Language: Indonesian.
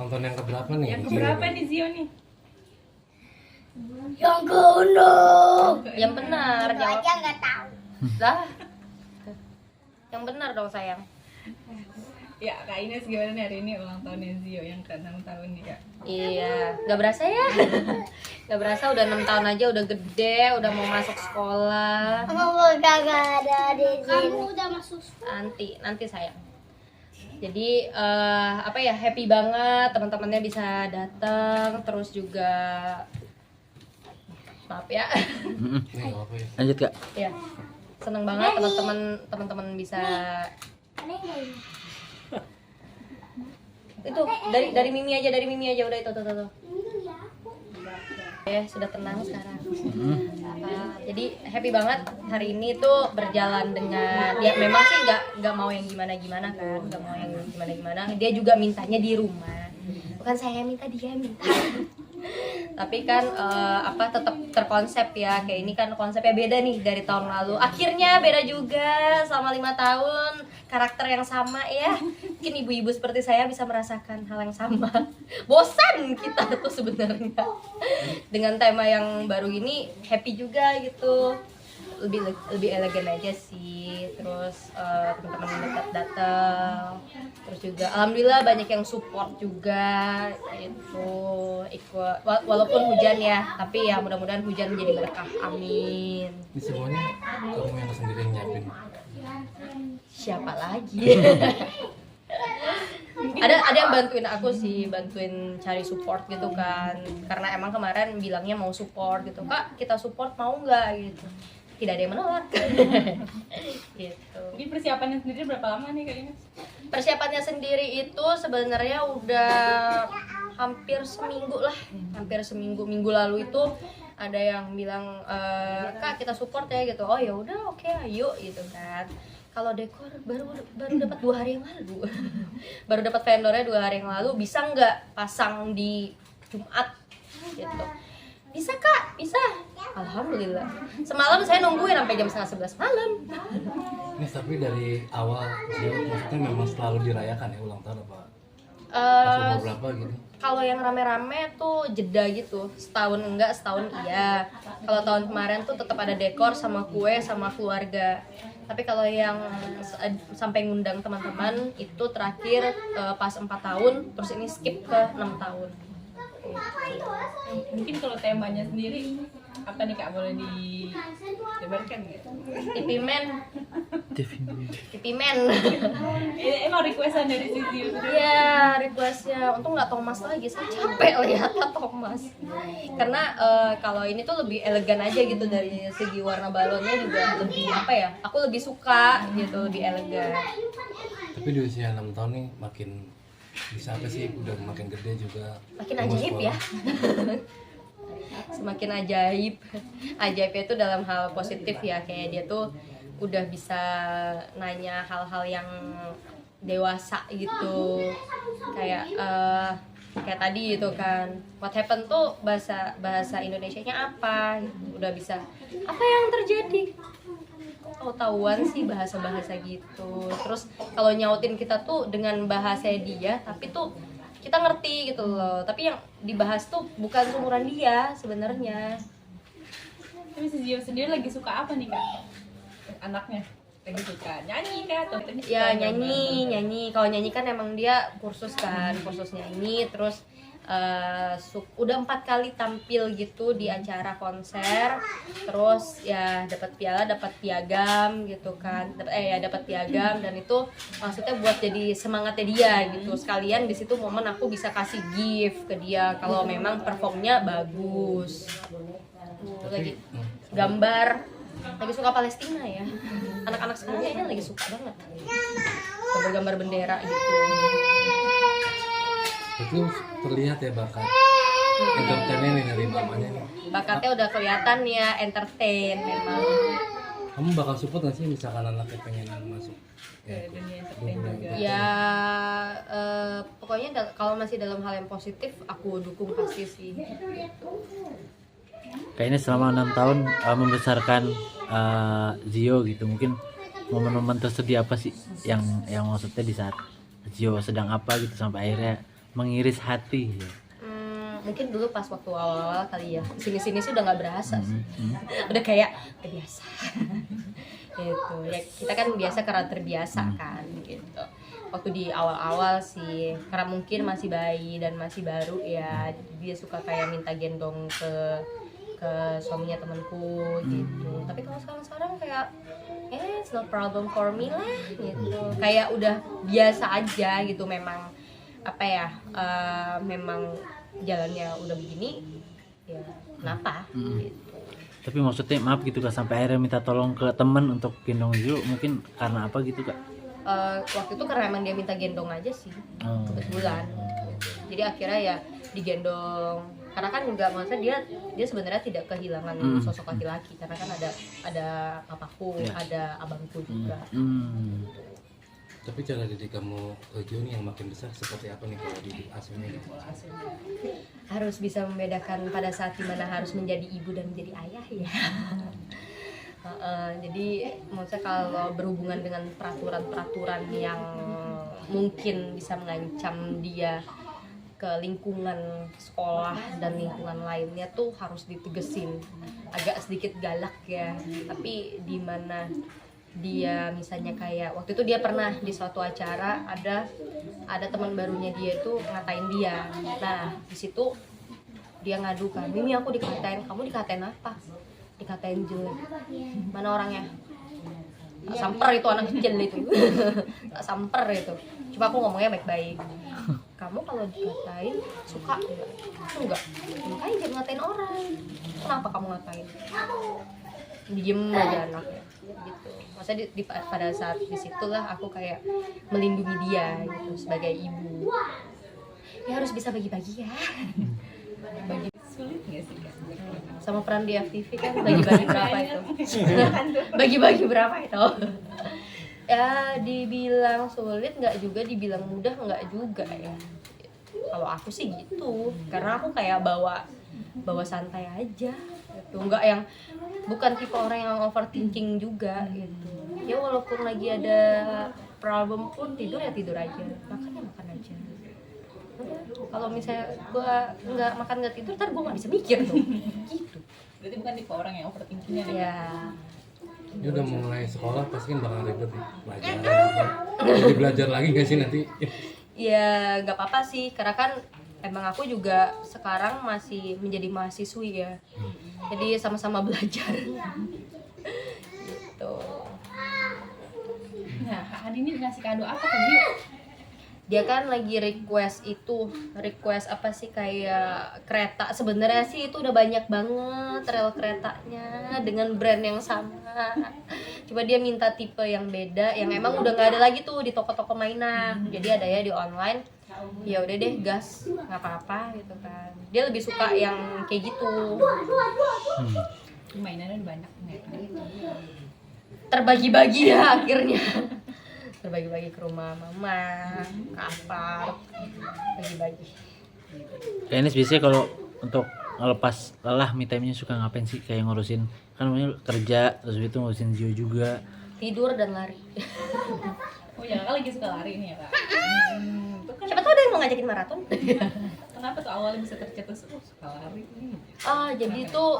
ulang tahun yang keberapa nih? Yang keberapa nih Zio nih? Yang keenam. Yang benar, Itu jawab. aja nggak tahu. Lah. Yang benar dong sayang. Ya Kak Ines gimana nih hari ini ulang tahunnya Zio yang ke-6 tahun nih Kak? Iya, nggak berasa ya? Nggak berasa udah 6 tahun aja udah gede, udah mau masuk sekolah. Kamu kagak ada di sini. Kamu udah masuk. Nanti sayang. Jadi apa ya, happy banget teman-temannya bisa datang, terus juga maaf ya. Nih nggak apa ya. Lanjut Kak. Ya. Seneng banget teman-teman bisa itu dari Mimi aja udah itu tuh. Sudah tenang sekarang. Jadi happy banget hari ini tuh berjalan dengan ya memang sih nggak mau yang gimana kan, nggak mau yang gimana. Dia juga mintanya di rumah, bukan saya yang minta, dia yang minta. Tapi kan tetap terkonsep ya, kayak ini kan konsepnya beda nih dari tahun lalu. Akhirnya beda juga selama 5 tahun, karakter yang sama ya. Mungkin ibu-ibu seperti saya bisa merasakan hal yang sama. Bosan kita tuh sebenarnya. Dengan tema yang baru ini happy juga gitu. Lebih elegan aja sih. Terus teman-teman yang datang. Terus juga alhamdulillah banyak yang support juga gitu. Walaupun hujan ya, tapi ya mudah-mudahan hujan menjadi berkah. Amin. Ini semuanya kamu yang sendiri yang nyiapin. Siapa lagi? ada yang bantuin aku sih, bantuin cari support gitu kan, karena emang kemarin bilangnya mau support gitu, Kak kita support mau nggak gitu, tidak ada yang menolak. Gitu. Jadi persiapannya sendiri berapa lama nih Kak Ines? Persiapannya sendiri itu sebenarnya udah hampir seminggu lah, minggu lalu itu ada yang bilang Kak kita support ya gitu, oh ya udah oke, ayo gitu kan. Kalau dekor baru dapat 2 hari yang lalu. Baru dapat vendornya 2 hari yang lalu. Bisa nggak pasang di Jumat gitu? Bisa Kak, bisa. Alhamdulillah. Semalam saya nungguin sampai jam 10:30 malam. Ini tapi dari awal Zio maksudnya memang selalu dirayakan ya ulang tahun apa? Pas Eh, umur berapa gitu? Kalau yang rame-rame tuh jeda gitu, setahun enggak, setahun iya. Kalau tahun kemarin tuh tetap ada dekor sama kue sama keluarga. Tapi kalau yang sampai ngundang teman-teman itu terakhir pas 4 tahun, terus ini skip ke 6 tahun. Mungkin kalau temanya sendiri apa nih Kak, boleh dijabarkan gitu? TV Men. Emang requestan dari si Zio sendiri? Iya, requestnya. Untung nggak Thomas lagi, saya capek lihat Thomas. Karena kalau ini tuh lebih elegan aja gitu, dari segi warna balonnya juga lebih apa ya? Aku lebih suka gitu, lebih elegan. Tapi di usia 6 tahun nih makin bisa apa sih, udah makin gede juga. Makin mau ajaib sekolah. ya. Semakin ajaib. Ajaibnya itu dalam hal positif ya, kayak dia tuh udah bisa nanya hal-hal yang dewasa gitu, kayak kayak tadi gitu kan, what happened tuh bahasa Indonesianya apa gitu. Udah bisa, apa yang terjadi, tahu-tahuan sih bahasa gitu. Terus kalau nyautin kita tuh dengan bahasa dia, tapi tuh kita ngerti gitu loh, tapi yang dibahas tuh bukan seumuran dia sebenarnya. Tapi si Zio sendiri lagi suka apa nih Kak? Anaknya lagi suka nyanyi kah atau teknis? Ya nyanyi. Kalau nyanyi kan emang dia kursus nyanyi, terus udah 4 kali tampil gitu di acara konser, terus ya dapat piala, dapat piagam gitu kan, dapat piagam, dan itu maksudnya buat jadi semangatnya dia gitu. Sekalian di situ momen aku bisa kasih gift ke dia kalau memang performnya bagus. Lagi gambar, lagi suka Palestina ya, anak-anak sekarang kayaknya lagi suka banget gambar-gambar bendera gitu. Itu terlihat ya bakat entertainnya nih dari mamanya nih. Bakatnya udah kelihatan ya, entertain memang. Kamu bakal support nggak sih misalkan anaknya pengen masuk Ke dunia entertain juga. Ya pokoknya kalau masih dalam hal yang positif aku dukung pasti sih. Kayaknya selama 6 tahun membesarkan Zio gitu, mungkin momen-momen tersedih apa sih yang maksudnya di saat Zio sedang apa gitu sampai akhirnya mengiris hati ya? Mungkin dulu pas waktu awal-awal kali ya, sini-sini sih udah nggak berasa sih. Udah kayak udah biasa. Gitu ya, kita kan biasa karena terbiasa kan gitu. Waktu di awal-awal sih, karena mungkin masih bayi dan masih baru ya, dia suka kayak minta gendong ke suaminya temanku gitu. Tapi kalau sekarang kayak it's no problem for me lah gitu. Kayak udah biasa aja gitu. Memang apa ya, memang jalannya udah begini ya, kenapa gitu. Tapi maksudnya maaf gitu Kak, sampai akhirnya minta tolong ke teman untuk gendong Zio, mungkin karena apa gitu Kak? Waktu itu karena emang dia minta gendong aja sih, kebetulan. Jadi akhirnya ya digendong, karena kan juga maksudnya dia sebenarnya tidak kehilangan sosok laki-laki, karena kan ada papaku, ada abangku juga. Tapi cara didik kamu ke Zio nih yang makin besar seperti apa nih kalau didik asuhnya gitu? Harus bisa membedakan pada saat dimana harus menjadi ibu dan menjadi ayah ya. Jadi maksudnya kalau berhubungan dengan peraturan-peraturan yang mungkin bisa mengancam dia ke lingkungan sekolah dan lingkungan lainnya tuh harus ditegesin, agak sedikit galak ya. Tapi di mana dia misalnya kayak waktu itu dia pernah di suatu acara ada teman barunya dia itu ngatain dia. Nah di situ dia ngadu kan, Mimi aku dikatain, kamu dikatain apa? Dikatain jelek. Mana orangnya? Samper itu anak kecil itu. Samper itu. Coba aku ngomongnya baik-baik. Kamu kalau dikatain suka enggak? Enggak. Makanya jangan ngatain orang. Kenapa kamu ngatain? Diem aja anaknya gitu. Maksudnya pada saat disitulah aku kayak melindungi dia gitu sebagai ibu. Ya harus bisa bagi-bagi ya. Bagi Sulit nggak sih Kak? sama peran di FTV kan bagi-bagi berapa itu? Bagi-bagi berapa itu? Ya dibilang sulit nggak juga, dibilang mudah nggak juga ya. Kalau aku sih gitu, karena aku kayak bawa santai aja gitu, nggak yang bukan tipe orang yang overthinking juga gitu. Ya walaupun lagi ada problem pun tidur ya tidur aja, makan ya makan aja. Udah, kalau misalnya gua nggak makan nggak tidur, ntar gua nggak bisa mikir tuh. Gitu. Berarti bukan tipe orang yang overthinkingnya nih. Ya. Ini udah mulai sekolah pasti kan bakal ribet nih belajar apa. Jadi belajar lagi nggak sih nanti? Ya nggak apa-apa sih, karena kan emang aku juga sekarang masih menjadi mahasiswi ya, jadi sama-sama belajar. Gitu. Nah, Kak Adi ini ngasih kado apa ke Zio? Dia kan lagi request apa sih, kayak kereta. Sebenarnya sih itu udah banyak banget rel keretanya dengan brand yang sama. Coba dia minta tipe yang beda, yang emang udah nggak ada lagi tuh di toko-toko mainan. Jadi ada ya di online. Ya udah deh gas, nggak apa-apa gitu kan. Dia lebih suka yang kayak gitu. Mainannya udah banyak nih. Terbagi-bagi ya akhirnya. Terbagi-bagi ke rumah mama, ke apart, bagi-bagi. Kayak Ines biasanya kalau untuk ngelepas lelah me time-nya suka ngapain sih? Kayak ngurusin, kan namanya kerja, terus itu ngurusin Zio juga. Tidur dan lari. Oh ya, Kak lagi suka lari nih ya Kak. Itu kan Siapa tahu ada yang mau ngajakin maraton. kenapa tuh awalnya bisa tercetus suka lari nih? Jadi tuh